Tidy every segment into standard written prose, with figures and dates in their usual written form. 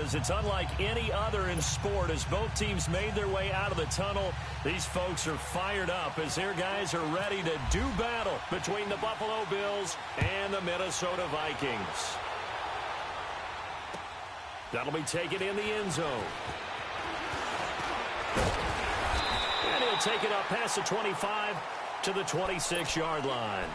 is it's unlike any other in sport. As both teams made their way out of the tunnel, these folks are fired up as their guys are ready to do battle between the Buffalo Bills and the Minnesota Vikings. That'll be taken in the end zone. And he'll take it up past the 25 to the 26-yard line.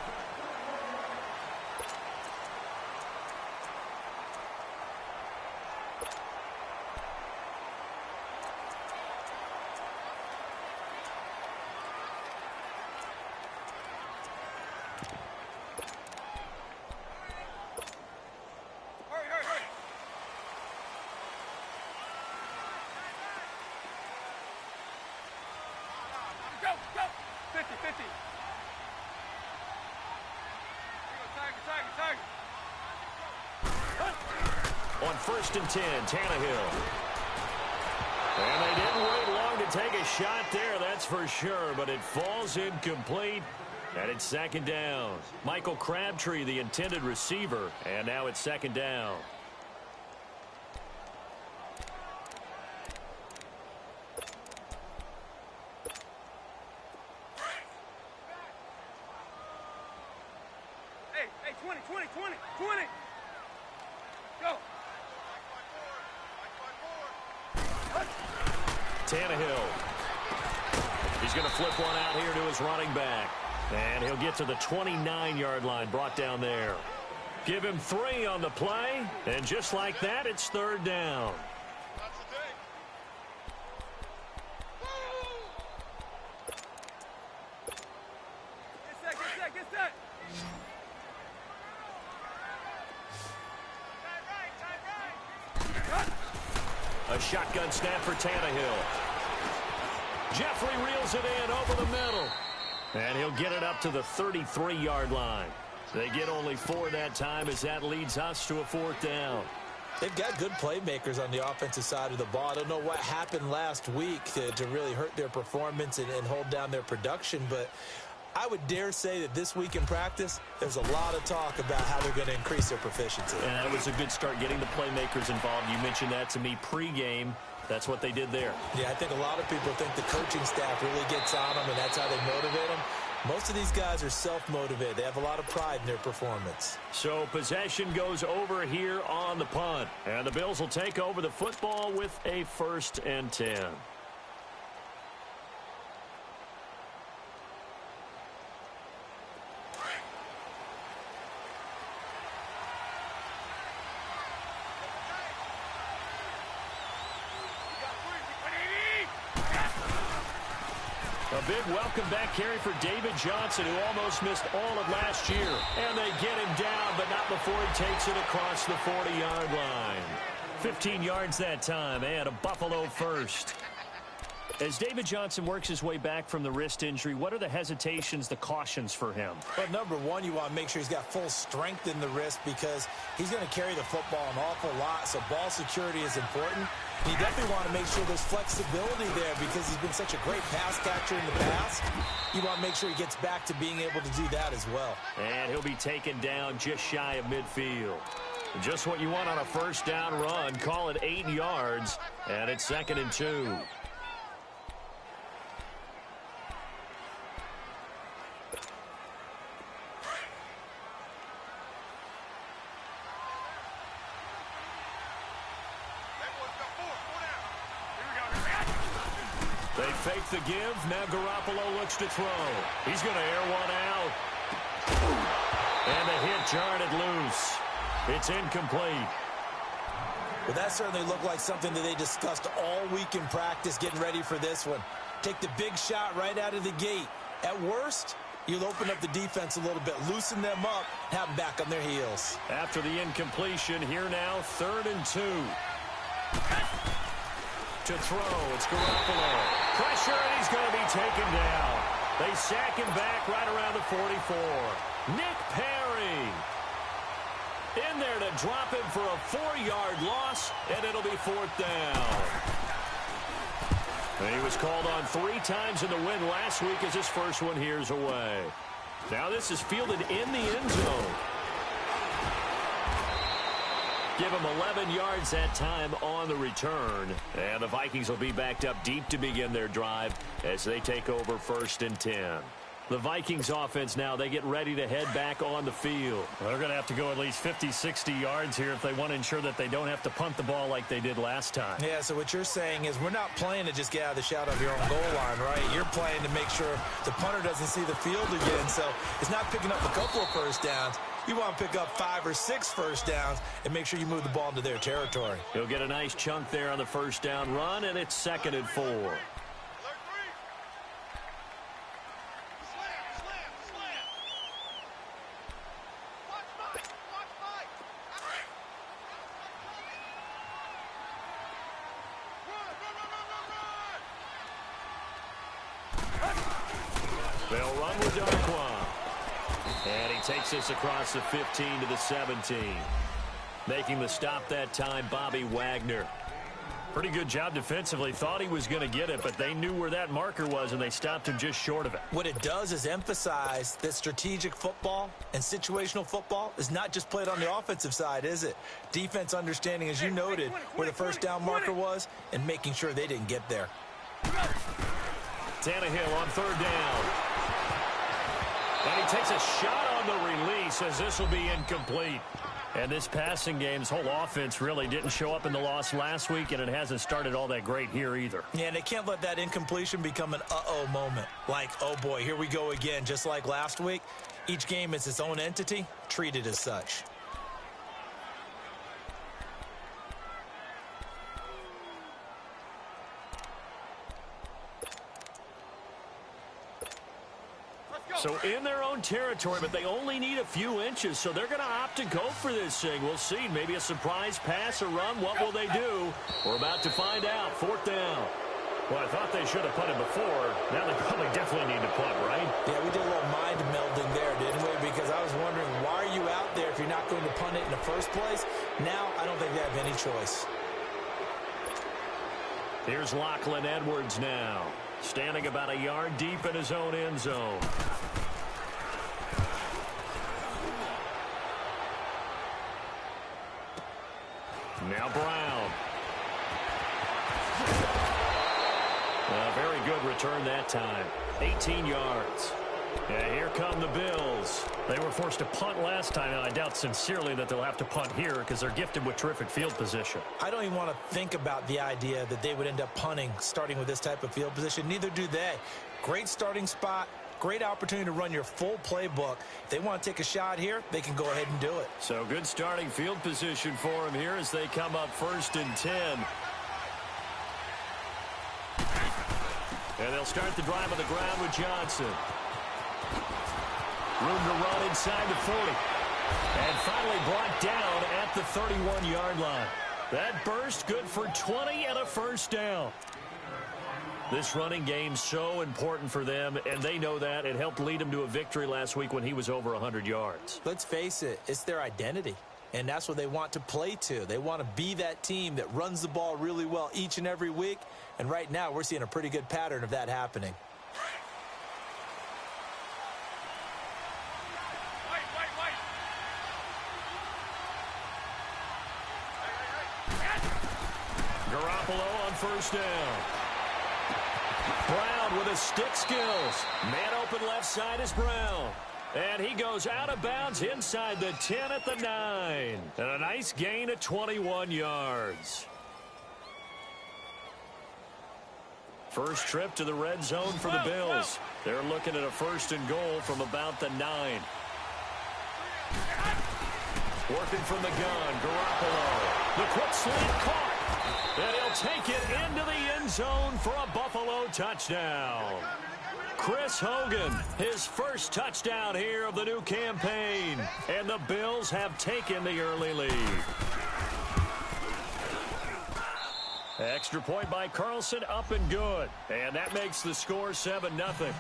On 1st and 10, Tannehill. And they didn't wait long to take a shot there, that's for sure, but it falls incomplete, and it's 2nd down. Michael Crabtree, the intended receiver, and now it's 2nd down. Hey, 20. Go. Tannehill. He's going to flip one out here to his running back. And he'll get to the 29-yard line, brought down there. Give him 3 on the play, and just like that, it's 3rd down. Get set. A shotgun snap for Tannehill. Jeffrey reels it in over the middle. And he'll get it up to the 33-yard line. They get only 4 that time as that leads us to a 4th down. They've got good playmakers on the offensive side of the ball. I don't know what happened last week to really hurt their performance and hold down their production, but I would dare say that this week in practice, there's a lot of talk about how they're going to increase their proficiency. And that was a good start, getting the playmakers involved. You mentioned that to me pregame. That's what they did there. Yeah, I think a lot of people think the coaching staff really gets on them, and that's how they motivate them. Most of these guys are self-motivated. They have a lot of pride in their performance. So possession goes over here on the punt. And the Bills will take over the football with a 1st and 10. A big welcome back carry for David Johnson, who almost missed all of last year. And they get him down, but not before he takes it across the 40-yard line. 15 yards that time, and a Buffalo first. As David Johnson works his way back from the wrist injury, what are the hesitations, the cautions for him? But number one, you want to make sure he's got full strength in the wrist because he's going to carry the football an awful lot, so ball security is important. And you definitely want to make sure there's flexibility there because he's been such a great pass catcher in the past. You want to make sure he gets back to being able to do that as well. And he'll be taken down just shy of midfield. Just what you want on a 1st down run. Call it 8 yards, and it's 2nd and 2. They fake the give. Now Garoppolo looks to throw. He's going to air one out. And the hit jarred it loose. It's incomplete. Well, that certainly looked like something that they discussed all week in practice getting ready for this one. Take the big shot right out of the gate. At worst, you'll open up the defense a little bit, loosen them up, have them back on their heels. After the incompletion, here now, 3rd and 2. To throw, it's Garoppolo. Pressure, and he's going to be taken down. They sack him back right around the 44. Nick Perry in there to drop him for a 4-yard loss, and it'll be 4th down. And he was called on 3 times in the win last week as his first one here's away. Now this is fielded in the end zone. Give them 11 yards that time on the return. And the Vikings will be backed up deep to begin their drive as they take over 1st and 10. The Vikings offense now, they get ready to head back on the field. Well, they're going to have to go at least 50, 60 yards here if they want to ensure that they don't have to punt the ball like they did last time. Yeah, so what you're saying is we're not playing to just get out of the shadow of your own goal line, right? You're playing to make sure the punter doesn't see the field again. So it's not picking up a couple of first downs. You want to pick up 5 or 6 first downs and make sure you move the ball into their territory. He'll get a nice chunk there on the first down run, and it's 2nd and 4. They'll run with Darquan. And he takes us across the 15 to the 17. Making the stop that time, Bobby Wagner. Pretty good job defensively. Thought he was going to get it, but they knew where that marker was, and they stopped him just short of it. What it does is emphasize that strategic football and situational football is not just played on the offensive side, is it? Defense understanding, as you noted, where the first down marker was and making sure they didn't get there. Tannehill on 3rd down. And he takes a shot on the release as this will be incomplete. And this passing game's whole offense really didn't show up in the loss last week, and it hasn't started all that great here either. Yeah, and they can't let that incompletion become an uh-oh moment. Like, oh boy, here we go again, just like last week. Each game is its own entity, treated as such. So in their own territory, but they only need a few inches, so they're going to opt to go for this thing. We'll see. Maybe a surprise pass or run. What will they do? We're about to find out. 4th down. Well, I thought they should have punted before. Now they probably definitely need to punt, right? Yeah, we did a little mind melding there, didn't we? Because I was wondering, why are you out there if you're not going to punt it in the first place? Now, I don't think they have any choice. Here's Lachlan Edwards now, standing about a yard deep in his own end zone. Now Brown. A very good return that time. 18 yards. Yeah, here come the Bills. They were forced to punt last time, and I doubt sincerely that they'll have to punt here because they're gifted with terrific field position. I don't even want to think about the idea that they would end up punting starting with this type of field position. Neither do they. Great starting spot. Great opportunity to run your full playbook. If they want to take a shot here, they can go ahead and do it. So good starting field position for them here as they come up 1st and 10. And they'll start the drive on the ground with Johnson. Room to run inside the 40. And finally brought down at the 31-yard line. That burst good for 20 and a first down. This running game so important for them, and they know that. It helped lead them to a victory last week when he was over 100 yards. Let's face it, it's their identity, and that's what they want to play to. They want to be that team that runs the ball really well each and every week, and right now we're seeing a pretty good pattern of that happening. Garoppolo on first down. Brown with his stick skills. Man open left side is Brown. And he goes out of bounds inside the 10 at the 9. And a nice gain of 21 yards. First trip to the red zone for the Bills. They're looking at a 1st and goal from about the 9. Working from the gun, Garoppolo. The quick slant caught. And he'll take it into the end zone for a Buffalo touchdown. Chris Hogan, his first touchdown here of the new campaign. And the Bills have taken the early lead. Extra point by Carlson, up and good. And that makes the score 7-0.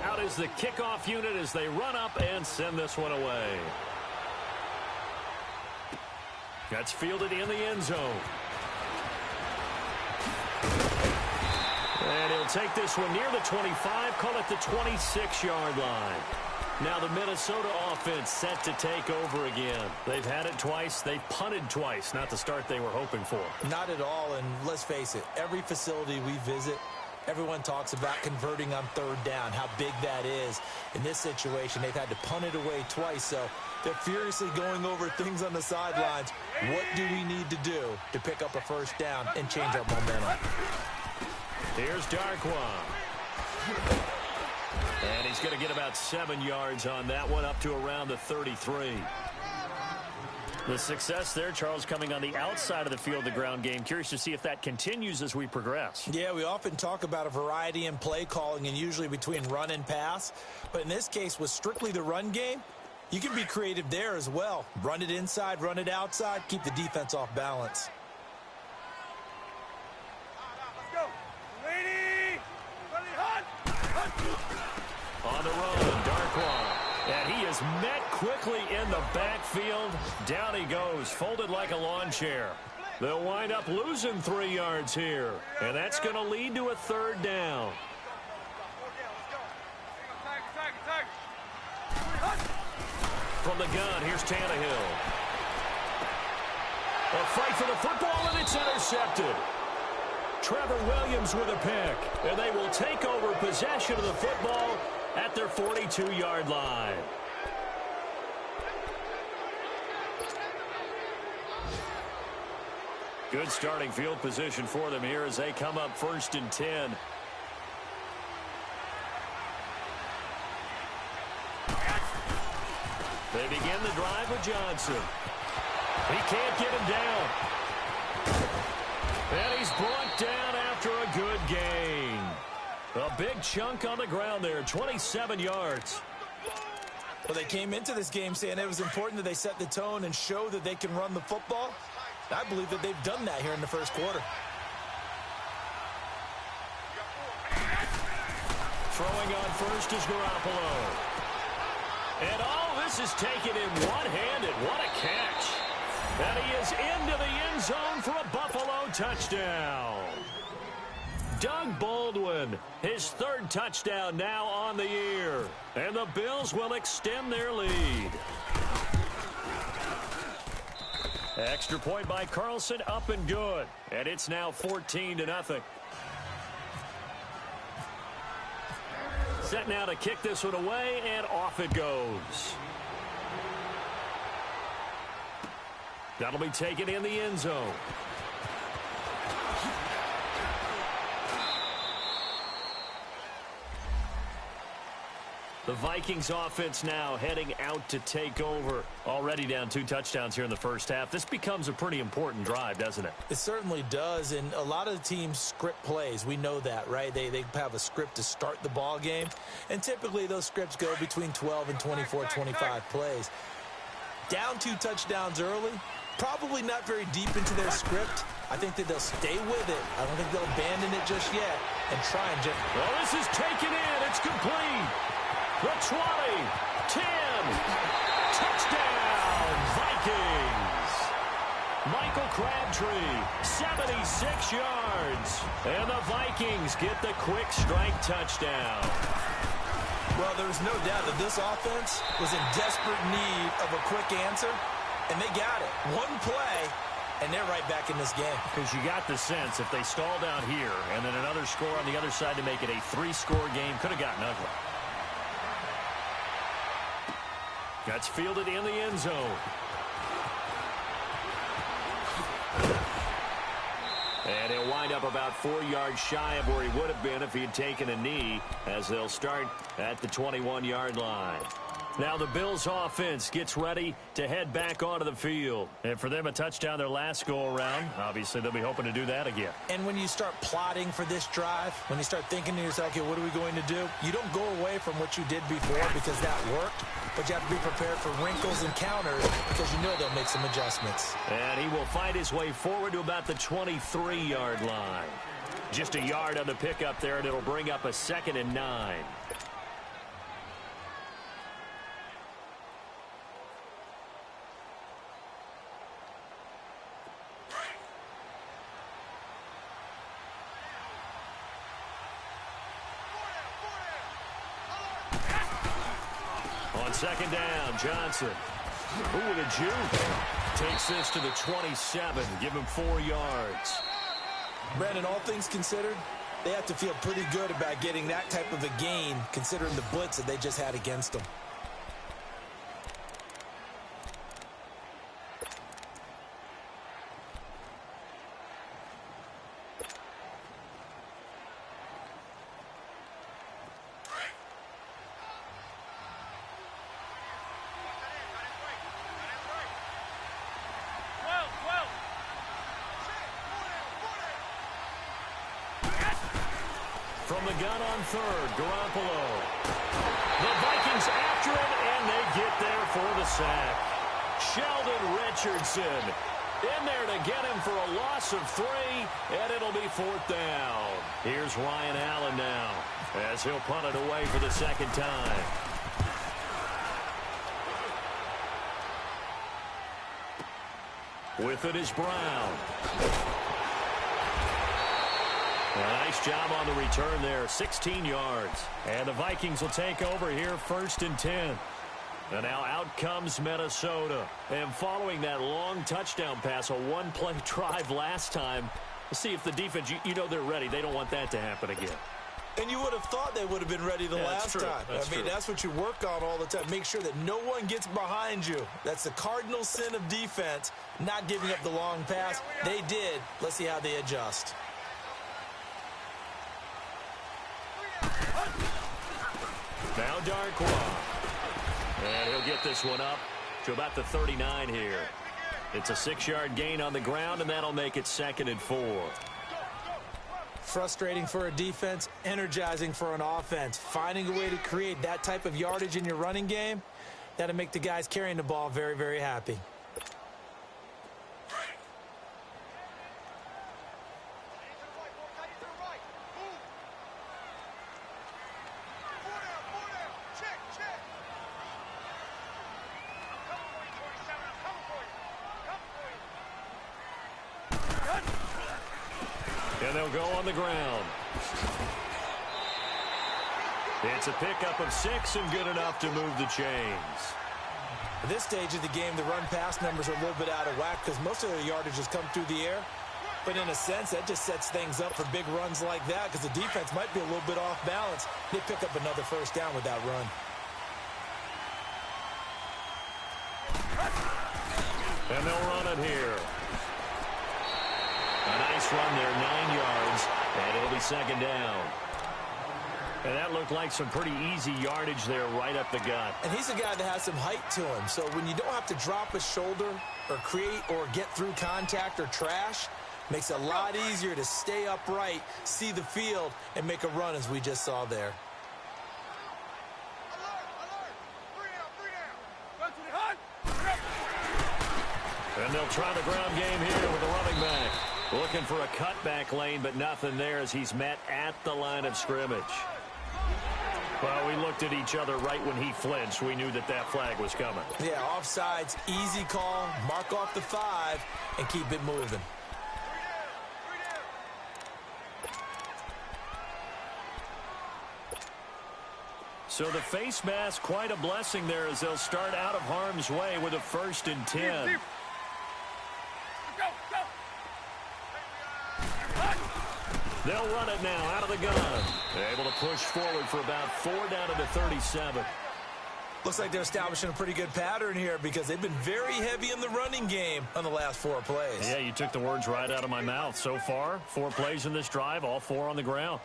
Out is the kickoff unit as they run up and send this one away. That's fielded in the end zone. And he'll take this one near the 25, call it the 26-yard line. Now the Minnesota offense set to take over again. They've had it twice. They've punted twice. Not the start they were hoping for. Not at all, and let's face it, every facility we visit, everyone talks about converting on third down, how big that is. In this situation, they've had to punt it away twice, so they're furiously going over things on the sidelines. What do we need to do to pick up a first down and change our momentum? Here's Darkwa. And he's going to get about 7 yards on that one, up to around the 33. The success there, Charles, coming on the outside of the field, the ground game. Curious to see if that continues as we progress. Yeah, we often talk about a variety in play calling and usually between run and pass. But in this case, with strictly the run game, you can be creative there as well. Run it inside, run it outside, keep the defense off balance. On the run, Darkwa. And he is met quickly in the backfield. Down he goes, folded like a lawn chair. They'll wind up losing 3 yards here. And that's going to lead to a third down. From the gun, here's Tannehill. A fight for the football, and it's intercepted. Trevor Williams with a pick, and they will take over possession of the football at their 42-yard line. Good starting field position for them here as they come up 1st and 10. They begin the drive with Johnson. He can't get him down. And he's brought down after a good gain. A big chunk on the ground there, 27 yards. Well, they came into this game saying it was important that they set the tone and show that they can run the football. I believe that they've done that here in the first quarter. Throwing on first is Garoppolo. And all this is taken in one-handed. What a catch. And he is into the end zone for a Buffalo touchdown. Doug Baldwin, his 3rd touchdown now on the year. And the Bills will extend their lead. Extra point by Carlson, up and good. And it's now 14-0. Set now to kick this one away, and off it goes. That'll be taken in the end zone. The Vikings offense now heading out to take over. Already down 2 touchdowns here in the first half. This becomes a pretty important drive, doesn't it? It certainly does, and a lot of the teams script plays. We know that, right? They have a script to start the ball game, and typically those scripts go between 12 and 24, 25 plays. Down 2 touchdowns early, probably not very deep into their script. I think that they'll stay with it. I don't think they'll abandon it just yet and try and just... Well, this is taken in. It's complete. The 20, 10, touchdown, Vikings. Michael Crabtree, 76 yards. And the Vikings get the quick strike touchdown. Well, there's no doubt that this offense was in desperate need of a quick answer, and they got it. One play, and they're right back in this game. Because you got the sense if they stalled out here and then another score on the other side to make it a 3-score game, could have gotten ugly. That's fielded in the end zone. And he'll wind up about 4 yards shy of where he would have been if he had taken a knee, as they'll start at the 21-yard line. Now the Bills offense gets ready to head back onto the field. And for them, a touchdown their last go-around. Obviously, they'll be hoping to do that again. And when you start plotting for this drive, when you start thinking to yourself, okay, what are we going to do? You don't go away from what you did before because that worked, but you have to be prepared for wrinkles and counters because you know they'll make some adjustments. And he will find his way forward to about the 23-yard line. Just a yard on the pickup there, and it'll bring up a 2nd and 9. On second down, Johnson. Ooh, with a juke. Takes this to the 27. Give him 4 yards. Brandon, all things considered, they have to feel pretty good about getting that type of a gain considering the blitz that they just had against them. From the gun on third, Garoppolo. The Vikings after him, and they get there for the sack. Sheldon Richardson in there to get him for a loss of 3, and it'll be 4th down. Here's Ryan Allen now as he'll punt it away for the second time. With it is Brown. Nice job on the return there, 16 yards. And the Vikings will take over here, 1st and 10. And now out comes Minnesota. And following that long touchdown pass, a one-play drive last time, let's see if the defense, you know they're ready. They don't want that to happen again. And you would have thought they would have been ready the last time. That's what you work on all the time. Make sure that no one gets behind you. That's the cardinal sin of defense, not giving up the long pass. They did. Let's see how they adjust. Now Darkwa. And he'll get this one up to about the 39 here. It's a 6-yard gain on the ground, and that'll make it 2nd and 4. Frustrating for a defense, energizing for an offense. Finding a way to create that type of yardage in your running game, that'll make the guys carrying the ball very, very happy. And they'll go on the ground. It's a pickup of 6 and good enough to move the chains. At this stage of the game, the run-pass numbers are a little bit out of whack because most of their yardage has come through the air. But in a sense, that just sets things up for big runs like that because the defense might be a little bit off balance. They pick up another 1st down with that run. And they'll run it here. A nice run there, 9 yards, and it'll be 2nd down. And that looked like some pretty easy yardage there right up the gut. And he's a guy that has some height to him, so when you don't have to drop a shoulder or create or get through contact or trash, makes it a lot easier to stay upright, see the field, and make a run as we just saw there. And they'll try the ground game here with the running back. Looking for a cutback lane, but nothing there as he's met at the line of scrimmage. Well, we looked at each other right when he flinched. We knew that that flag was coming. Yeah, offsides, easy call, mark off the 5, and keep it moving. So the face mask, quite a blessing there as they'll start out of harm's way with a 1st and 10. They'll run it now out of the gun. They're able to push forward for about 4 down to the 37. Looks like they're establishing a pretty good pattern here because they've been very heavy in the running game on the last 4 plays. Yeah, you took the words right out of my mouth. So far, 4 plays in this drive, all 4 on the ground.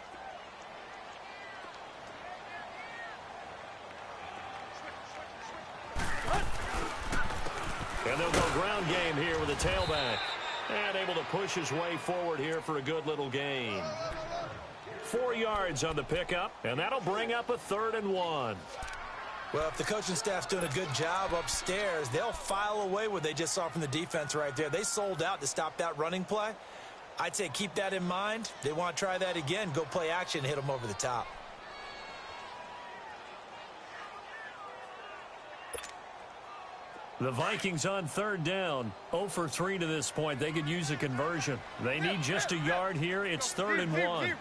And they'll go ground game here with a tailback. And able to push his way forward here for a good little gain. 4 yards on the pickup, and that'll bring up a 3rd and 1. Well, if the coaching staff's doing a good job upstairs, they'll file away what they just saw from the defense right there. They sold out to stop that running play. I'd say keep that in mind. They want to try that again. Go play action, hit them over the top. The Vikings on 3rd down, 0 for 3 to this point. They could use a conversion. They need just a yard here. It's 3rd and 1.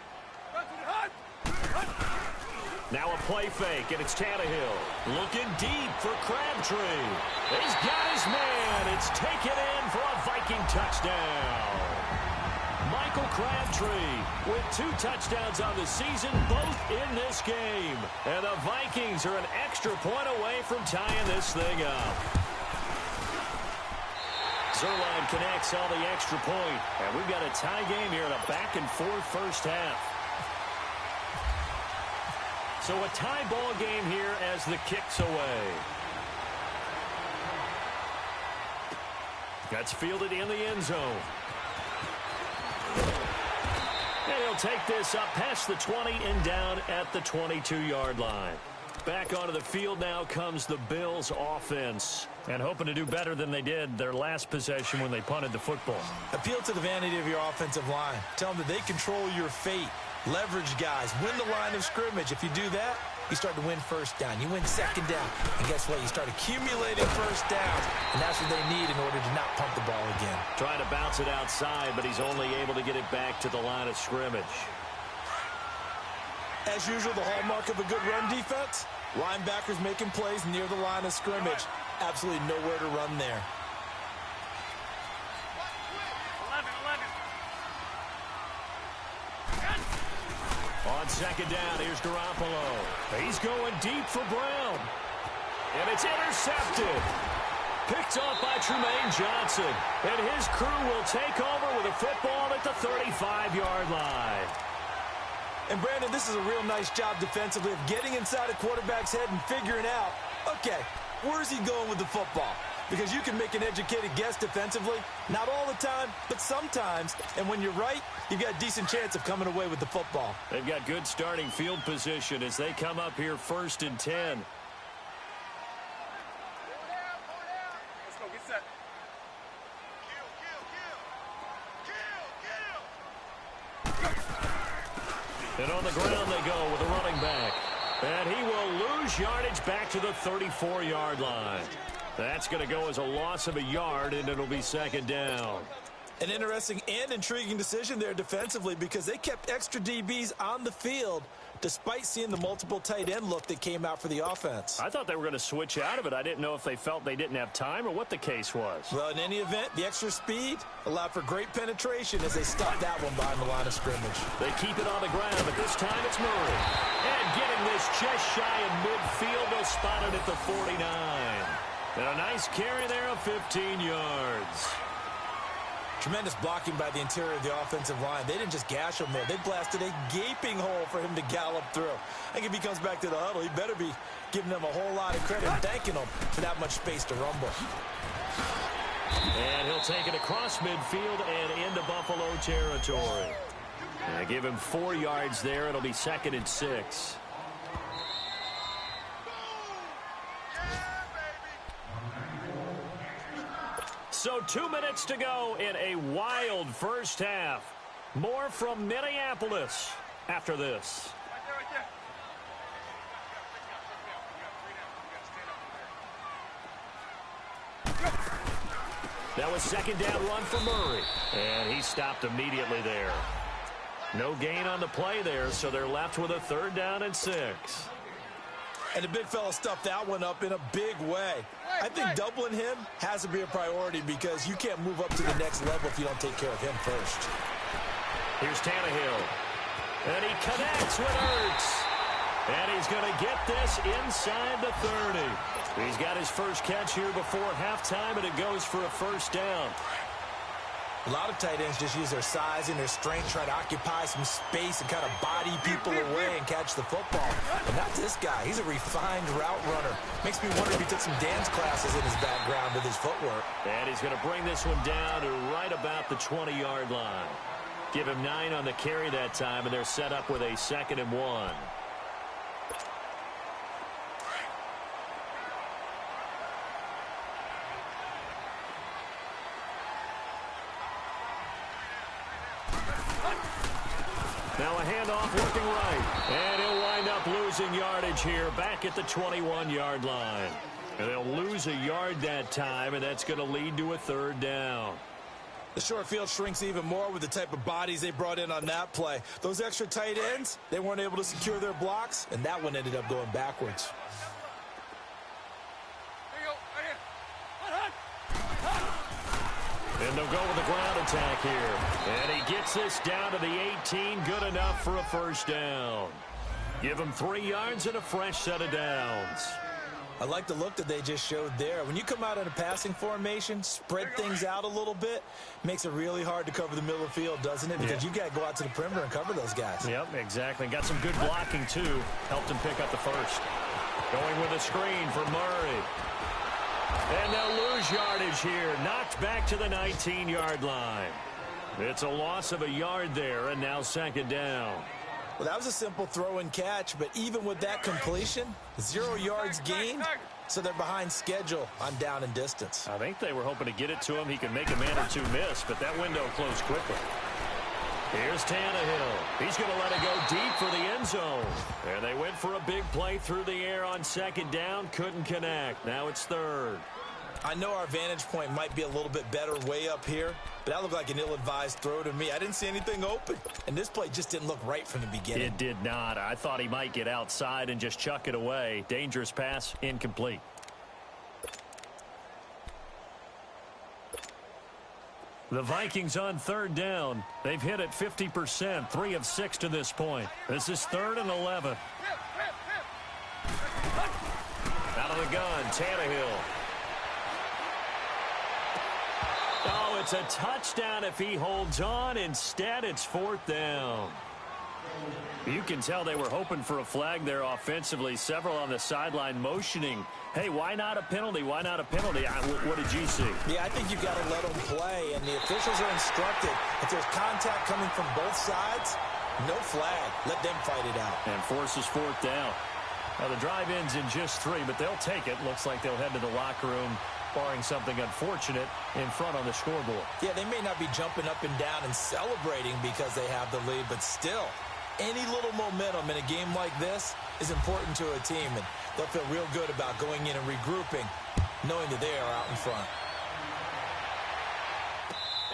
Now a play fake, and it's Tannehill. Looking deep for Crabtree. He's got his man. It's taken in for a Viking touchdown. Michael Crabtree with 2 touchdowns on the season, both in this game. And the Vikings are an extra point away from tying this thing up. Zerline connects on the extra point. And we've got a tie game here in a back-and-forth first half. So a tie ball game here as the kick's away. That's fielded in the end zone. And he'll take this up past the 20 and down at the 22-yard line. Back onto the field now comes the Bills offense. And hoping to do better than they did their last possession when they punted the football. Appeal to the vanity of your offensive line. Tell them that they control your fate. Leverage guys. Win the line of scrimmage. If you do that, you start to win first down. You win second down. And guess what? You start accumulating first downs. And that's what they need in order to not punt the ball again. Trying to bounce it outside, but he's only able to get it back to the line of scrimmage. As usual, the hallmark of a good run defense, linebackers making plays near the line of scrimmage. Absolutely nowhere to run there. On second down, here's Garoppolo. He's going deep for Brown. And it's intercepted. Picked off by Trumaine Johnson. And his crew will take over with a football at the 35-yard line. And, Brandon, this is a real nice job defensively of getting inside a quarterback's head and figuring out, okay, where's he going with the football? Because you can make an educated guess defensively. Not all the time, but sometimes. And when you're right, you've got a decent chance of coming away with the football. They've got good starting field position as they come up here 1st and 10. Let's go, get set. And on the ground they go with a running back. And he will lose yardage back to the 34-yard line. That's going to go as a loss of a yard, and it'll be second down. An interesting and intriguing decision there defensively because they kept extra DBs on the field despite seeing the multiple tight end look that came out for the offense. I thought they were going to switch out of it. I didn't know if they felt they didn't have time or what the case was. Well, in any event, the extra speed allowed for great penetration as they stopped that one behind the line of scrimmage. They keep it on the ground, but this time it's Murray. And getting this just shy of midfield, they'll spot it at the 49. And a nice carry there of 15 yards. Tremendous blocking by the interior of the offensive line. They didn't just gash him there. They blasted a gaping hole for him to gallop through. I think if he comes back to the huddle, he better be giving them a whole lot of credit and thanking them for that much space to rumble. And he'll take it across midfield and into Buffalo territory. And I give him 4 yards there. It'll be 2nd and 6. So 2 minutes to go in a wild first half. More from Minneapolis after this. Right there. That was second down run for Murray. And he stopped immediately there. No gain on the play there, so they're left with a 3rd down and 6. And the big fella stuffed that one up in a big way. I think doubling him has to be a priority because you can't move up to the next level if you don't take care of him first. Here's Tannehill. And he connects with Ertz. And he's going to get this inside the 30. He's got his first catch here before halftime, and it goes for a 1st down. A lot of tight ends just use their size and their strength, try to occupy some space and kind of body people away and catch the football. But not this guy. He's a refined route runner. Makes me wonder if he took some dance classes in his background with his footwork. And he's going to bring this one down to right about the 20-yard line. Give him 9 on the carry that time, and they're set up with a 2nd and 1. Now a handoff working right. And he'll wind up losing yardage here back at the 21-yard line. And they'll lose a yard that time, and that's going to lead to a 3rd down. The short field shrinks even more with the type of bodies they brought in on that play. Those extra tight ends, they weren't able to secure their blocks, and that one ended up going backwards. And they'll go with the ground attack here. And he gets this down to the 18. Good enough for a first down. Give him 3 yards and a fresh set of downs. I like the look that they just showed there. When you come out in a passing formation, spread things out a little bit, makes it really hard to cover the middle of the field, doesn't it? Because you got to go out to the perimeter and cover those guys. Yep, exactly. Got some good blocking, too. Helped him pick up the first. Going with a screen for Murray. And they'll lose yardage here. Knocked back to the 19-yard line. It's a loss of a yard there, and now second down. Well, that was a simple throw and catch, but even with that completion, 0 yards gained, so they're behind schedule on down and distance. I think they were hoping to get it to him. He could make a man or two miss, but that window closed quickly. Here's Tannehill. He's going to let it go deep for the end zone. And they went for a big play through the air on second down. Couldn't connect. Now it's third. I know our vantage point might be a little bit better way up here, but that looked like an ill-advised throw to me. I didn't see anything open, and this play just didn't look right from the beginning. It did not. I thought he might get outside and just chuck it away. Dangerous pass, incomplete. The Vikings on third down. They've hit it 50%, 3 of 6 to this point. This is 3rd and 11. Out of the gun, Tannehill. Oh, it's a touchdown if he holds on. Instead, it's 4th down. You can tell they were hoping for a flag there offensively. Several on the sideline motioning. Hey, why not a penalty? Why not a penalty? What did you see? Yeah, I think you've got to let them play, and the officials are instructed. If there's contact coming from both sides, no flag. Let them fight it out. And forces 4th down. Now, the drive ends in just 3, but they'll take it. Looks like they'll head to the locker room, barring something unfortunate, in front on the scoreboard. Yeah, they may not be jumping up and down and celebrating because they have the lead, but still, any little momentum in a game like this is important to a team, and they'll feel real good about going in and regrouping, knowing that they are out in front.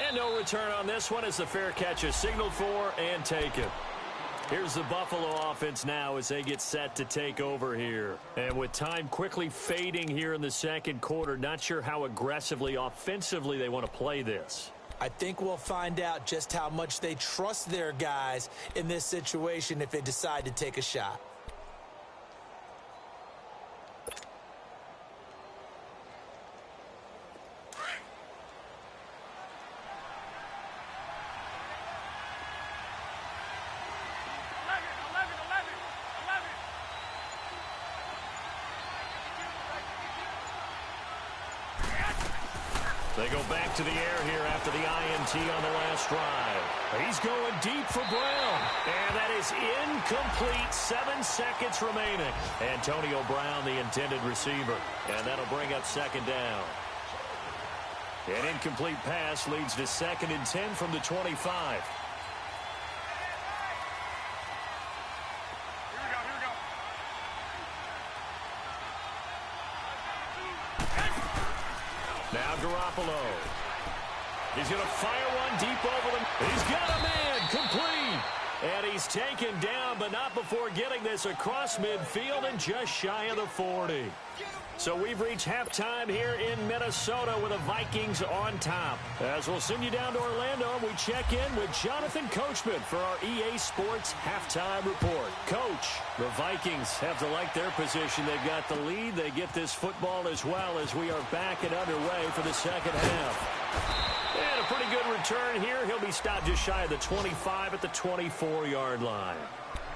And no return on this one as the fair catch is signaled for and taken. Here's the Buffalo offense now as they get set to take over here. And with time quickly fading here in the second quarter, not sure how aggressively, offensively they want to play this. I think we'll find out just how much they trust their guys in this situation if they decide to take a shot. They go back to the air here after the INT on the last drive. He's going deep for Brown. And that is incomplete. 7 seconds remaining. Antonio Brown, the intended receiver. And that'll bring up second down. An incomplete pass leads to 2nd and 10 from the 25. Now Garoppolo. He's going to fire one deep over them. He's got a man complete. And he's taken down, but not before getting this across midfield and just shy of the 40. So we've reached halftime here in Minnesota with the Vikings on top. As we'll send you down to Orlando, we check in with Jonathan Coachman for our EA Sports Halftime Report. Coach, the Vikings have to like their position. They've got the lead. They get this football as well as we are back and underway for the second half. And a pretty good return here. He'll be stopped just shy of the 25 at the 24-yard line.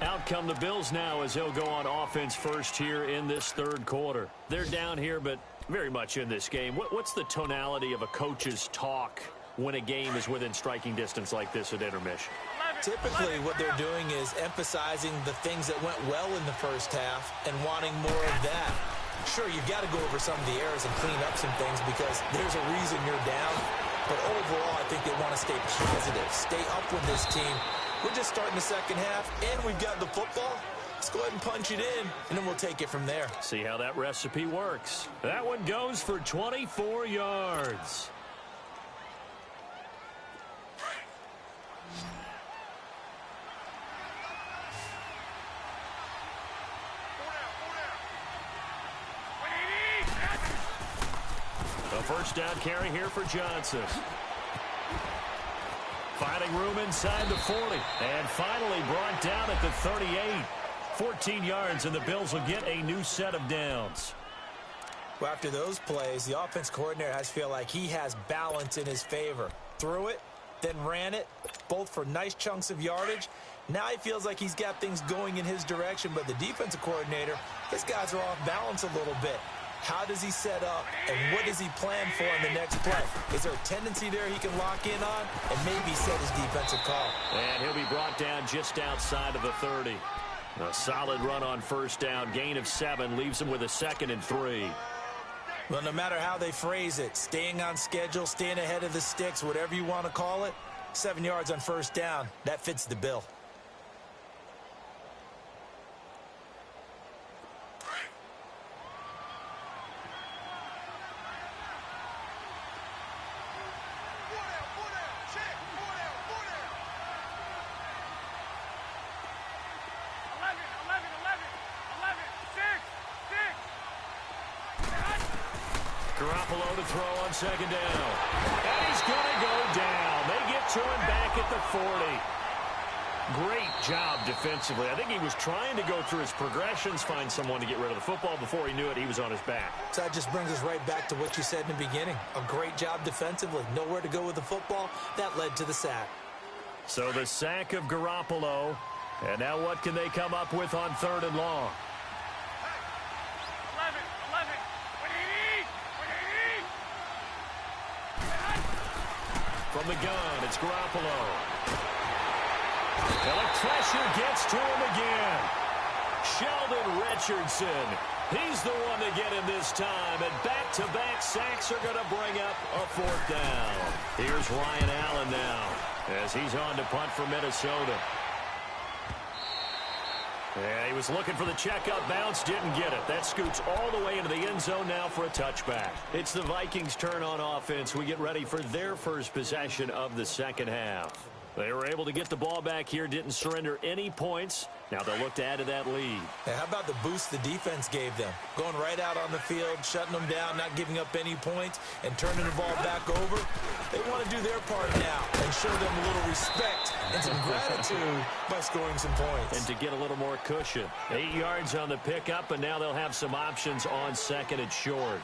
Out come the Bills now as they'll go on offense first here in this third quarter. They're down here, but very much in this game. What's the tonality of a coach's talk when a game is within striking distance like this at intermission? Typically, what they're doing is emphasizing the things that went well in the first half and wanting more of that. Sure, you've got to go over some of the errors and clean up some things because there's a reason you're down. But overall, I think they want to stay positive, stay up with this team. We're just starting the second half, and we've got the football. Let's go ahead and punch it in, and then we'll take it from there. See how that recipe works. That one goes for 24 yards. first down carry here for Johnson. Finding room inside the 40. And finally brought down at the 38. 14 yards, and the Bills will get a new set of downs. Well, after those plays, the offense coordinator has to feel like he has balance in his favor. Threw it, then ran it, both for nice chunks of yardage. Now he feels like he's got things going in his direction, but the defensive coordinator, his guys are off balance a little bit. How does he set up, and what does he plan for in the next play? Is there a tendency there he can lock in on and maybe set his defensive call? And he'll be brought down just outside of the 30. A solid run on first down. Gain of 7 leaves him with a 2nd and 3. Well, no matter how they phrase it, staying on schedule, staying ahead of the sticks, whatever you want to call it, 7 yards on first down, that fits the bill. Garoppolo to throw on second down. And he's going to go down. They get to him back at the 40. Great job defensively. I think he was trying to go through his progressions, find someone to get rid of the football. Before he knew it, he was on his back. So that just brings us right back to what you said in the beginning. A great job defensively. Nowhere to go with the football. That led to the sack. So the sack of Garoppolo. And now what can they come up with on 3rd and long? From the gun, it's Garoppolo. And the pressure gets to him again. Sheldon Richardson. He's the one to get him this time. And back-to-back sacks are going to bring up a 4th down. Here's Ryan Allen now as he's on to punt for Minnesota. Yeah, he was looking for the checkup bounce, didn't get it. That scoots all the way into the end zone now for a touchback. It's the Vikings' turn on offense. We get ready for their first possession of the second half. They were able to get the ball back here, didn't surrender any points. Now they'll look to add to that lead. And how about the boost the defense gave them? Going right out on the field, shutting them down, not giving up any points, and turning the ball back over. They want to do their part now and show them a little respect and some gratitude by scoring some points. And to get a little more cushion. 8 yards on the pickup, and now they'll have some options on 2nd and short.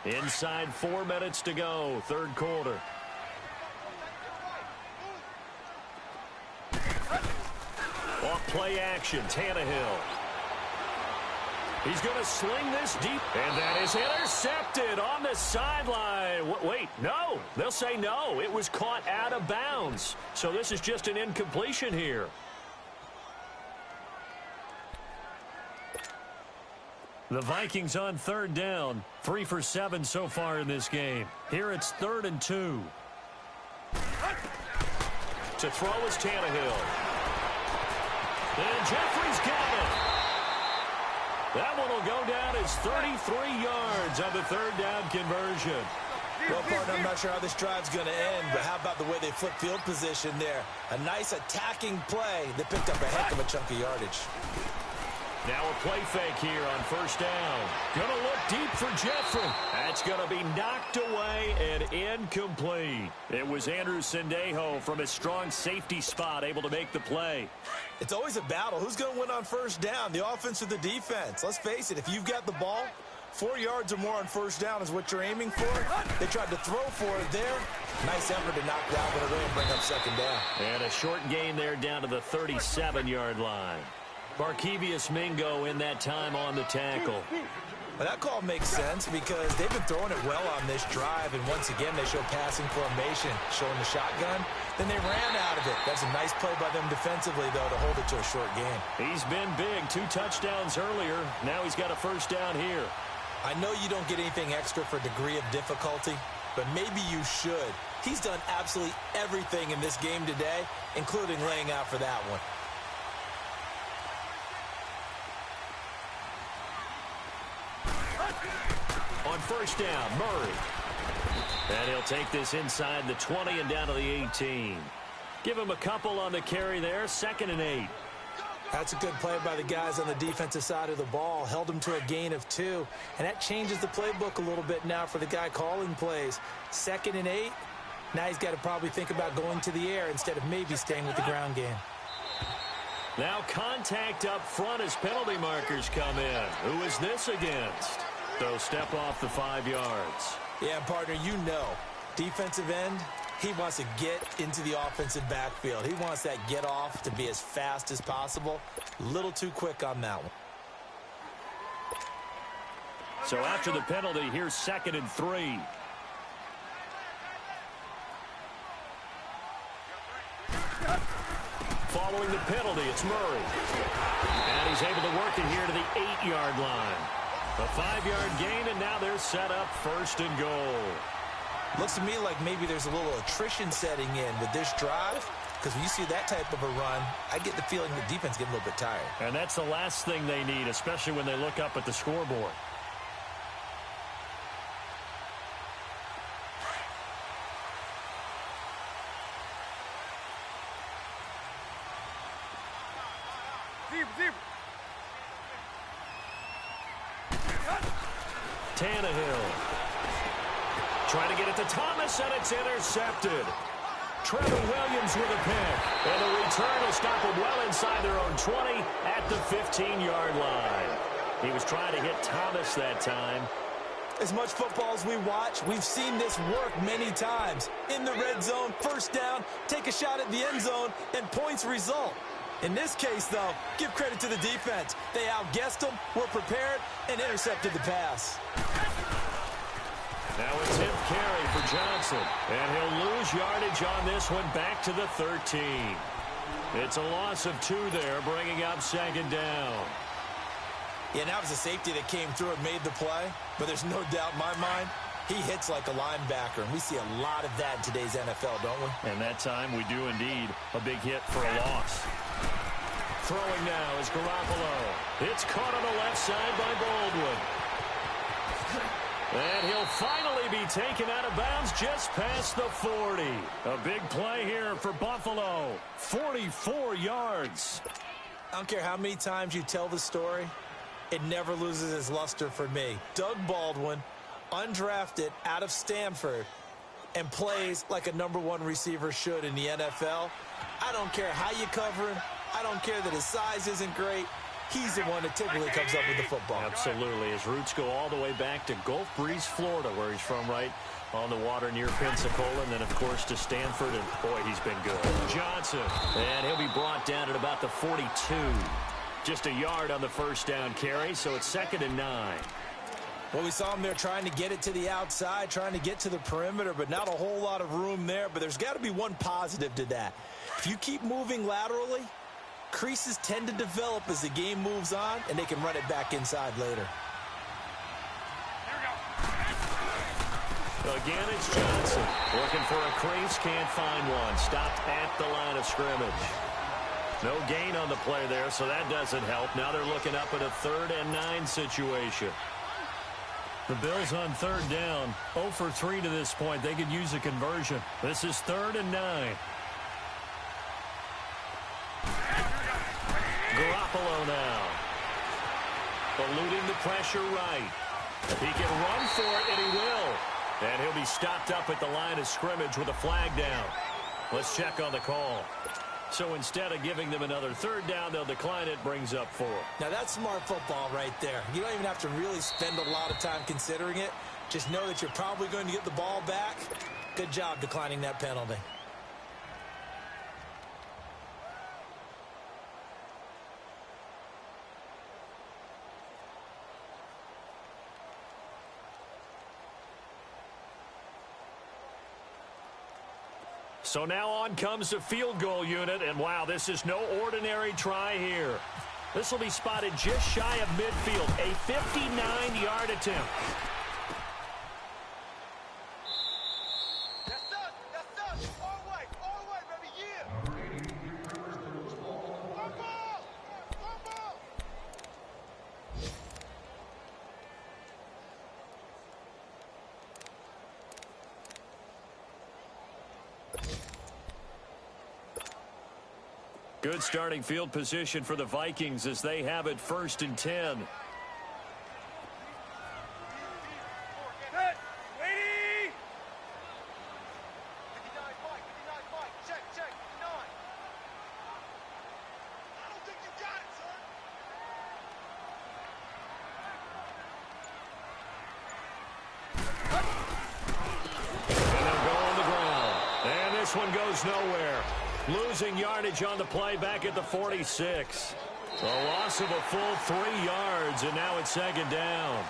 Inside 4 minutes to go, 3rd quarter. Off play action, Tannehill. He's going to sling this deep, and that is intercepted on the sideline. Wait, no. They'll say no. It was caught out of bounds. So this is just an incompletion here. The Vikings on 3rd down. 3 for 7 so far in this game. Here it's 3rd and 2. To throw is Tannehill. And Jeffrey's got it. That one will go down as 33 yards on the 3rd down conversion. Well, partner, I'm not sure how this drive's going to end, but how about the way they flip field position there? A nice attacking play that picked up a heck of a chunk of yardage. Now a play fake here on 1st down. Going to look deep for Jeffrey. That's going to be knocked away and incomplete. It was Andrew Sendejo from his strong safety spot able to make the play. It's always a battle. Who's going to win on 1st down, the offense or the defense? Let's face it, if you've got the ball, 4 yards or more on 1st down is what you're aiming for. They tried to throw for it there. Nice effort to knock that one away and bring up 2nd down. And a short gain there down to the 37-yard line. Markevius Mingo in that time on the tackle. Well, that call makes sense because they've been throwing it well on this drive, and once again they show passing formation, showing the shotgun. Then they ran out of it. That's a nice play by them defensively, though, to hold it to a short game. He's been big. 2 touchdowns earlier. Now he's got a 1st down here. I know you don't get anything extra for degree of difficulty, but maybe you should. He's done absolutely everything in this game today, including laying out for that one. On 1st down, Murray. And he'll take this inside the 20 and down to the 18. Give him a couple on the carry there. 2nd and 8. That's a good play by the guys on the defensive side of the ball. Held them to a gain of 2. And that changes the playbook a little bit now for the guy calling plays. 2nd and 8. Now he's got to probably think about going to the air instead of maybe staying with the ground game. Now contact up front as penalty markers come in. Who is this against? They'll step off the 5 yards. Yeah, partner, you know. Defensive end, he wants to get into the offensive backfield. He wants that get off to be as fast as possible. A little too quick on that one. So after the penalty, here's 2nd and 3. Following the penalty, it's Murray. And he's able to work it here to the 8-yard line. A 5-yard gain, and now they're set up 1st and goal. Looks to me like maybe there's a little attrition setting in with this drive, because when you see that type of a run, I get the feeling the defense getting a little bit tired. And that's the last thing they need, especially when they look up at the scoreboard. Tannehill trying to get it to Thomas, and it's intercepted. Trevor Williams with a pick, and the return will stop them well inside their own 20 at the 15-yard line. He was trying to hit Thomas that time. As much football as we watch, we've seen this work many times. In the red zone, 1st down, take a shot at the end zone, and points result. In this case, though, give credit to the defense. They outguessed them, were prepared, and intercepted the pass. Now it's him carry for Johnson, and he'll lose yardage on this one back to the 13. It's a loss of 2 there, bringing up 2nd down. Yeah, and that was a safety that came through and made the play, but there's no doubt in my mind, he hits like a linebacker, and we see a lot of that in today's NFL, don't we? And that time we do indeed. A big hit for a loss. Throwing now is Garoppolo. It's caught on the left side by Baldwin. And he'll finally be taken out of bounds just past the 40. A big play here for Buffalo. 44 yards. I don't care how many times you tell the story, it never loses its luster for me. Doug Baldwin, undrafted out of Stanford, and plays like a #1 receiver should in the NFL. I don't care how you cover him. I don't care that his size isn't great. He's the one that typically comes up with the football. Absolutely. His roots go all the way back to Gulf Breeze, Florida, where he's from, right on the water near Pensacola, and then, of course, to Stanford, and, boy, he's been good. Johnson, and he'll be brought down at about the 42. Just a yard on the 1st down carry, so it's 2nd and 9. Well, we saw him there trying to get it to the outside, trying to get to the perimeter, but not a whole lot of room there. But there's got to be one positive to that. If you keep moving laterally, creases tend to develop as the game moves on, and they can run it back inside later. Again, it's Johnson. Looking for a crease, can't find one. Stopped at the line of scrimmage. No gain on the play there, so that doesn't help. Now they're looking up at a 3rd and 9 situation. The Bills on 3rd down, 0 for 3 to this point. They could use a conversion. This is 3rd and 9. Garoppolo now. Eluding the pressure right. He can run for it, and he will. And he'll be stopped up at the line of scrimmage with a flag down. Let's check on the call. So instead of giving them another 3rd down, they'll decline it, brings up 4. Now, that's smart football right there. You don't even have to really spend a lot of time considering it. Just know that you're probably going to get the ball back. Good job declining that penalty. So now on comes the field goal unit, and wow, this is no ordinary try here. This will be spotted just shy of midfield, a 59-yard attempt. Yes, sir. Yes, sir. All right, baby, yeah. One ball. One ball. Good starting field position for the Vikings as they have it 1st and 10. This one goes nowhere. Losing yardage on the play back at the 46. A loss of a full 3 yards, and now it's 2nd down.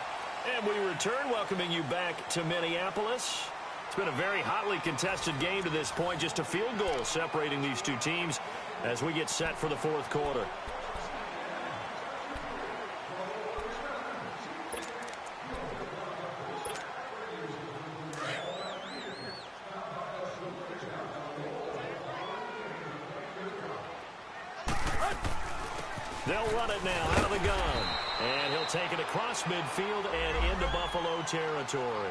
And we return, welcoming you back to Minneapolis. It's been a very hotly contested game to this point. Just a field goal separating these two teams as we get set for the 4th quarter. They'll run it now out of the gun. And he'll take it across midfield and into Buffalo territory.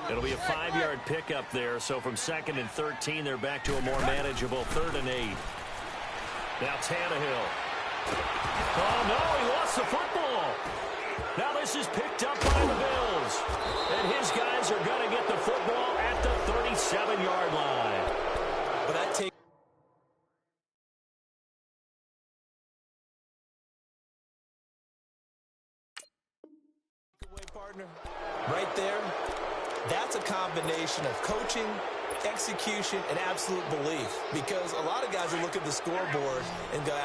It'll be a 5-yard pickup there. So from 2nd and 13, they're back to a more manageable 3rd and 8. Now Tannehill. Oh, no, he lost the football. Now this is picked up by the Bills. And his guys are going to get the football at the 37-yard line. But that takes partner right there. That's a combination of coaching, execution, and absolute belief, because a lot of guys will look at the scoreboard and go,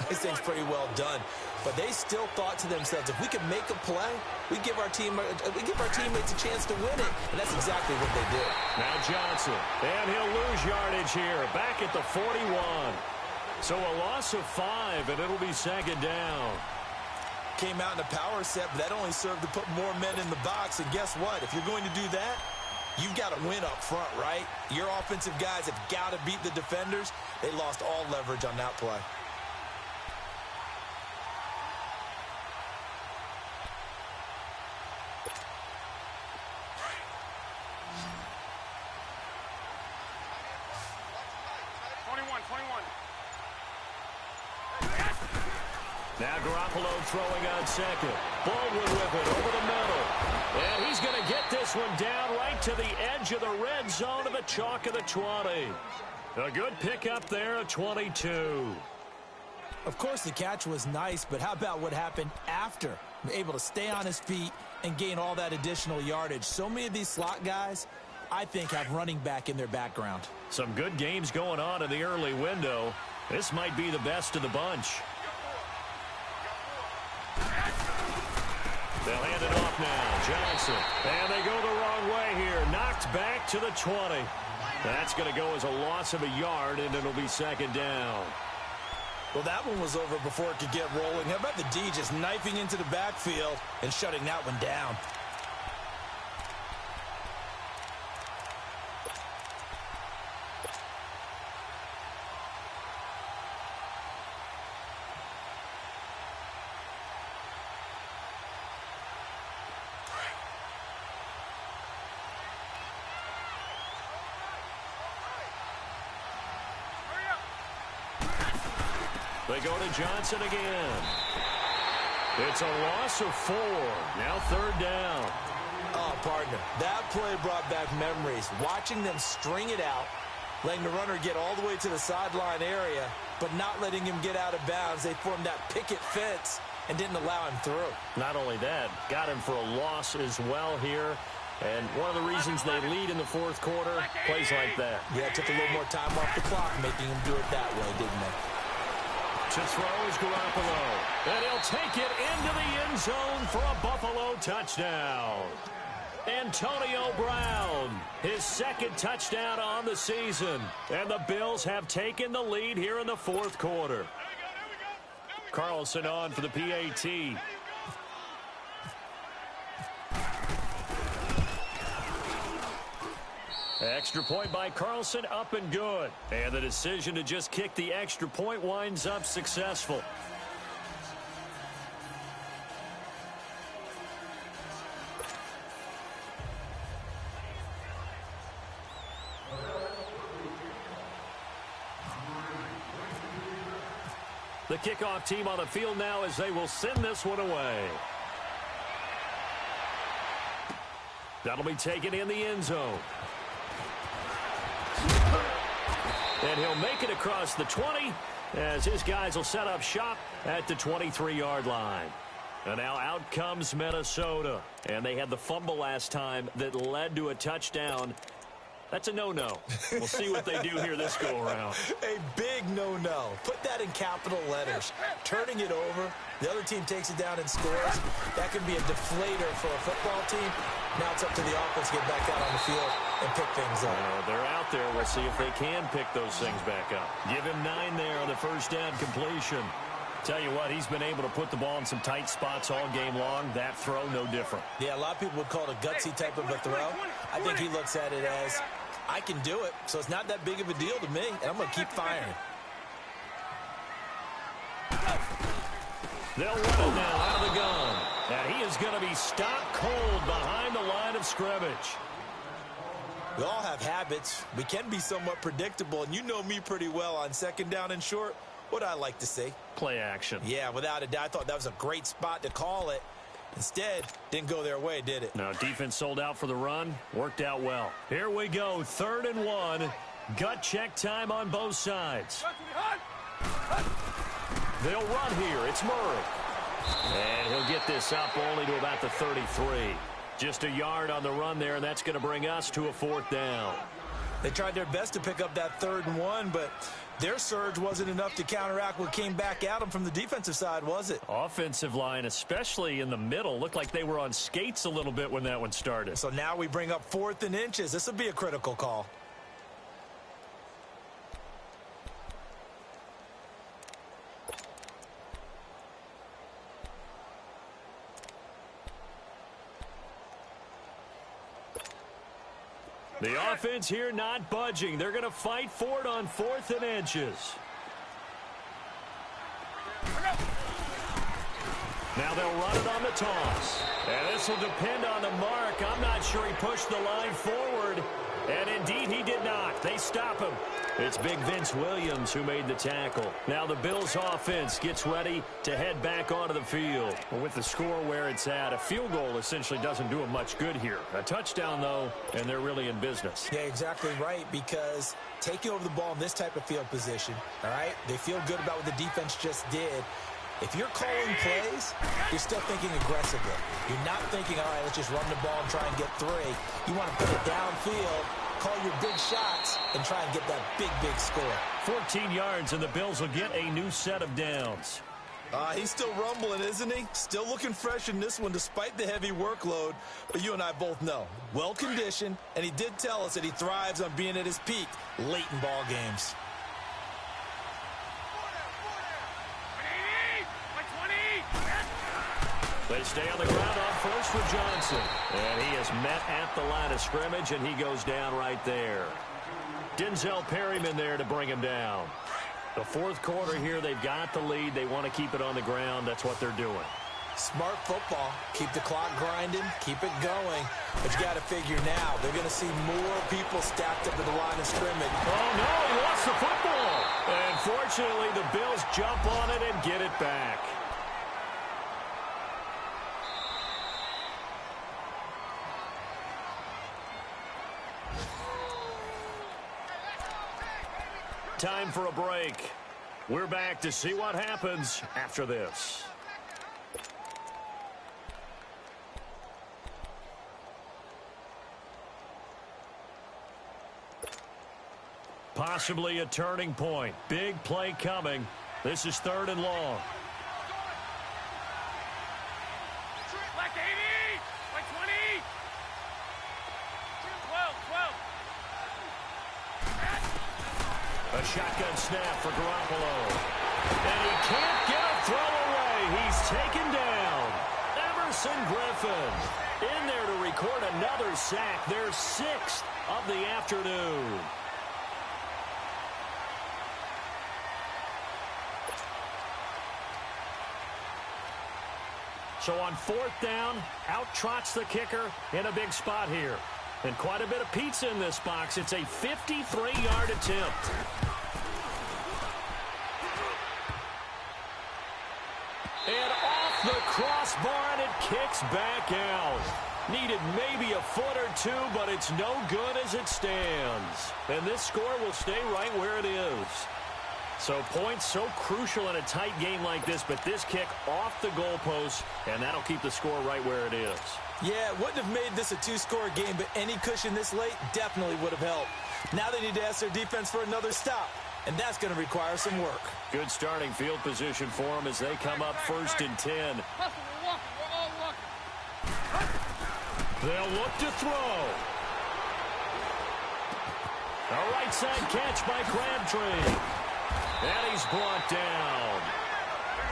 this thing's pretty well done. But they still thought to themselves, if we can make a play, we give our teammates a chance to win it. And that's exactly what they did. Now Johnson, and he'll lose yardage here, back at the 41. So a loss of 5, and it'll be 2nd down. Came out in a power set, but that only served to put more men in the box. And guess what? If you're going to do that, you've got to win up front, right? Your offensive guys have got to beat the defenders. They lost all leverage on that play. Now Garoppolo throwing on 2nd. Baldwin with it over the middle. And he's going to get this one down right to the edge of the red zone of the chalk of the 20. A good pickup there at 22. Of course, the catch was nice, but how about what happened after? Able to stay on his feet and gain all that additional yardage. So many of these slot guys, I think, have running back in their background. Some good games going on in the early window. This might be the best of the bunch. They'll hand it off now. Johnson. And they go the wrong way here. Knocked back to the 20. That's going to go as a loss of a yard, and it'll be 2nd down. Well, that one was over before it could get rolling. How about the D just knifing into the backfield and shutting that one down? They go to Johnson again. It's a loss of 4. Now 3rd down. Oh, partner, that play brought back memories. Watching them string it out, letting the runner get all the way to the sideline area, but not letting him get out of bounds. They formed that picket fence and didn't allow him through. Not only that, got him for a loss as well here. And one of the reasons they lead in the 4th quarter, plays like that. Yeah, it took a little more time off the clock, making him do it that way, didn't they? To throw is Garoppolo. And he'll take it into the end zone for a Buffalo touchdown. Antonio Brown, his 2nd touchdown on the season. And the Bills have taken the lead here in the 4th quarter. Carlson on for the PAT. Extra point by Carlson, up and good. And the decision to just kick the extra point winds up successful. The kickoff team on the field now as they will send this one away. That'll be taken in the end zone. And he'll make it across the 20 as his guys will set up shop at the 23-yard line. And now out comes Minnesota. And they had the fumble last time that led to a touchdown. That's a no-no. We'll see what they do here this go-around. A big no-no. Put that in capital letters. Turning it over, the other team takes it down and scores. That can be a deflator for a football team. Now it's up to the offense to get back out on the field and pick things up. They're out there. We'll see if they can pick those things back up. Give him 9 there on the first down completion. Tell you what, he's been able to put the ball in some tight spots all game long. That throw, no different. Yeah, a lot of people would call it a gutsy type of a throw. I think he looks at it as, I can do it, so it's not that big of a deal to me, and I'm going to keep firing. They'll run it now out of the gun. And he is going to be stopped cold behind the line of scrimmage. We all have habits. We can be somewhat predictable, and you know me pretty well on second down and short. What I like to see. Play action. Yeah, without a doubt. I thought that was a great spot to call it. Instead, didn't go their way, did it? No, defense sold out for the run. Worked out well. Here we go, 3rd and 1. Gut check time on both sides. They'll run here. It's Murray. And he'll get this up only to about the 33. Just a yard on the run there, and that's going to bring us to a 4th down. They tried their best to pick up that 3rd and 1, but their surge wasn't enough to counteract what came back at them from the defensive side, was it? Offensive line, especially in the middle, looked like they were on skates a little bit when that one started. So now we bring up 4th and inches. This will be a critical call. The offense here not budging. They're going to fight for it on 4th and inches. Now they'll run it on the toss. And this will depend on the mark. I'm not sure he pushed the line forward. And indeed he did not. They stop him. It's big Vince Williams who made the tackle. Now the Bills offense gets ready to head back onto the field. Well, with the score where it's at, a field goal essentially doesn't do them much good here. A touchdown, though, and they're really in business. Yeah, exactly right, because taking over the ball in this type of field position, all right, they feel good about what the defense just did. If you're calling plays, you're still thinking aggressively. You're not thinking, all right, let's just run the ball and try and get 3. You want to put it downfield, call your big shots, and try and get that big, big score. 14 yards, and the Bills will get a new set of downs. He's still rumbling, isn't he? Still looking fresh in this one despite the heavy workload. But you and I both know, well-conditioned, and he did tell us that he thrives on being at his peak late in ball games. They stay on the ground on first with Johnson. And he is met at the line of scrimmage, and he goes down right there. Denzel Perryman there to bring him down. The 4th quarter here, they've got the lead. They want to keep it on the ground. That's what they're doing. Smart football. Keep the clock grinding. Keep it going. But you got to figure now, they're going to see more people stacked up at the line of scrimmage. Oh, no, he lost the football. And fortunately, the Bills jump on it and get it back. Time for a break. We're back to see what happens after this. Possibly a turning point. Big play coming. This is 3rd and long. Like 80, like 20. 12. A shotgun snap for Garoppolo. And he can't get a throw away. He's taken down. Emerson Griffin in there to record another sack. Their 6th of the afternoon. So on 4th down, out trots the kicker in a big spot here. And quite a bit of pizza in this box. It's a 53-yard attempt. bar, and it kicks back out. Needed maybe a foot or two, but it's no good as it stands. And this score will stay right where it is. So points so crucial in a tight game like this, but this kick off the goalpost, and that'll keep the score right where it is. Yeah, it wouldn't have made this a two-score game, but any cushion this late definitely would have helped. Now they need to ask their defense for another stop, and that's going to require some work. Good starting field position for them as they come up 1st and 10. They'll look to throw. A right side catch by Crabtree. And he's brought down.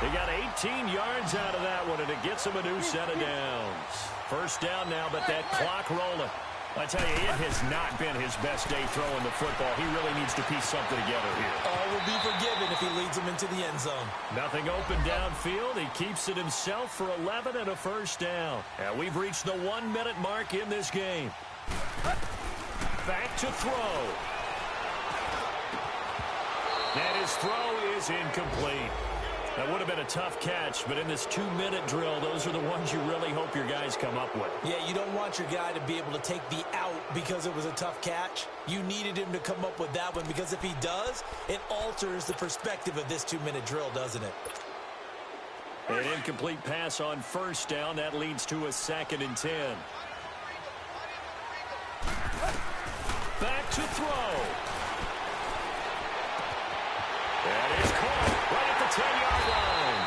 They got 18 yards out of that one, and it gets him a new set of downs. 1st down now, but that clock rolling. I tell you, it has not been his best day throwing the football. He really needs to piece something together here. All will be forgiven if he leads them into the end zone. Nothing open downfield. He keeps it himself for 11 and a 1st down. And we've reached the 1-minute mark in this game. Back to throw. And his throw is incomplete. That would have been a tough catch, but in this 2-minute drill, those are the ones you really hope your guys come up with. Yeah, you don't want your guy to be able to take the out because it was a tough catch. You needed him to come up with that one, because if he does, it alters the perspective of this 2-minute drill, doesn't it? An incomplete pass on 1st down. That leads to a 2nd and 10. Back to throw. That is caught right at the 10-yard line.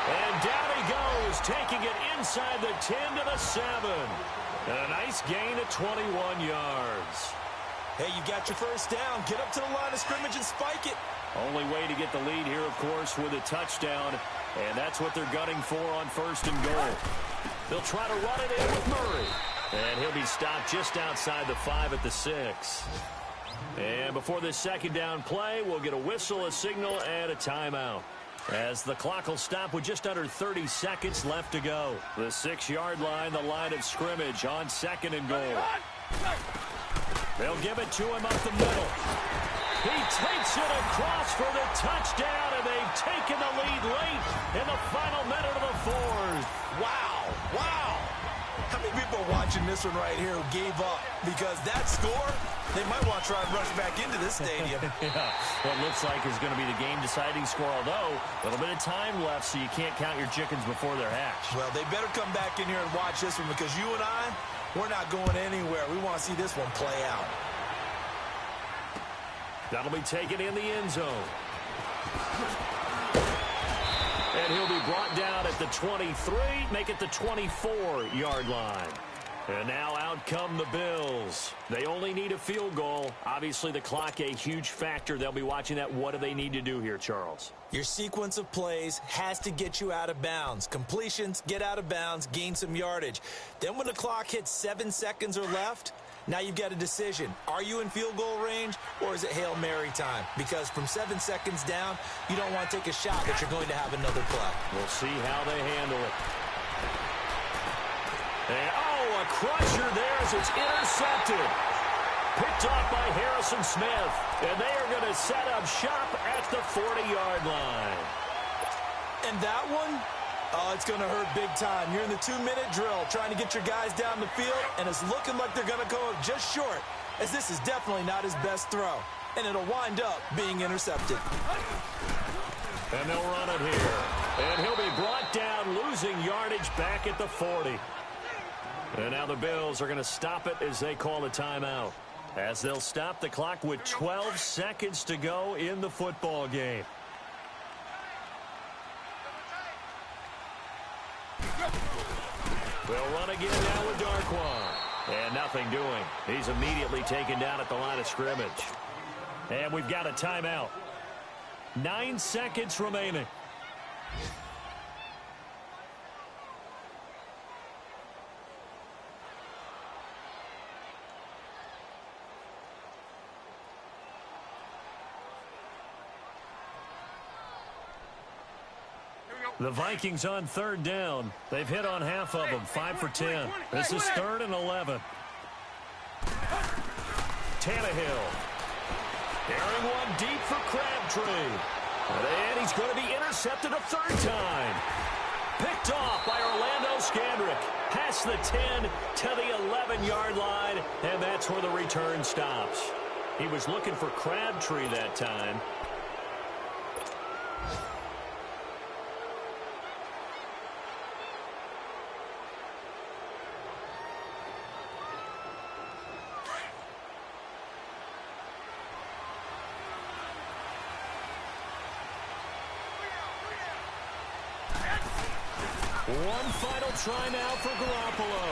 And down he goes, taking it inside the 10 to the 7. And a nice gain of 21 yards. Hey, you got your 1st down. Get up to the line of scrimmage and spike it. Only way to get the lead here, of course, with a touchdown. And that's what they're gunning for on 1st and goal. They'll try to run it in with Murray. And he'll be stopped just outside the 5 at the 6. And before this 2nd down play, we'll get a whistle, a signal, and a timeout. As the clock will stop with just under 30 seconds left to go. The 6-yard line, the line of scrimmage on 2nd and goal. They'll give it to him up the middle. He takes it across for the touchdown, and they've taken the lead late in the final minute of the 4th. Wow, wow. How many people are watching this one right here who gave up? Because that score, they might want to try and rush back into this stadium. Yeah, what looks like is going to be the game-deciding score, although a little bit of time left, so you can't count your chickens before they're hatched. Well, they better come back in here and watch this one, because you and I, we're not going anywhere. We want to see this one play out. That'll be taken in the end zone. And he'll be brought down at the 23, make it the 24-yard line. And now out come the Bills. They only need a field goal. Obviously, the clock a huge factor. They'll be watching that. What do they need to do here, Charles? Your sequence of plays has to get you out of bounds. Completions, get out of bounds, gain some yardage. Then when the clock hits 7 seconds or left, now you've got a decision. Are you in field goal range, or is it Hail Mary time? Because from 7 seconds down, you don't want to take a shot that you're going to have another play. We'll see how they handle it. And, oh, a crusher there as it's intercepted. Picked off by Harrison Smith. And they are going to set up shop at the 40-yard line. And that one, oh, it's going to hurt big time. You're in the 2-minute drill trying to get your guys down the field, and it's looking like they're going to go just short, as this is definitely not his best throw. And it'll wind up being intercepted. And they'll run it here. And he'll be brought down, losing yardage back at the 40. And now the Bills are going to stop it as they call a timeout, as they'll stop the clock with 12 seconds to go in the football game. They'll run again now with Darquan. And nothing doing. He's immediately taken down at the line of scrimmage. And we've got a timeout. 9 seconds remaining. The Vikings on 3rd down. They've hit on half of them, 5 for 10. This is 3rd and 11. Tannehill. Airing one deep for Crabtree. And he's going to be intercepted a 3rd time. Picked off by Orlando Scandrick past the 10 to the 11-yard line, and that's where the return stops. He was looking for Crabtree that time. One final try now for Garoppolo.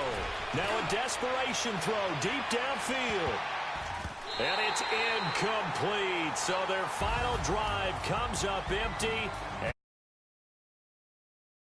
Now a desperation throw deep downfield. And it's incomplete. So their final drive comes up empty.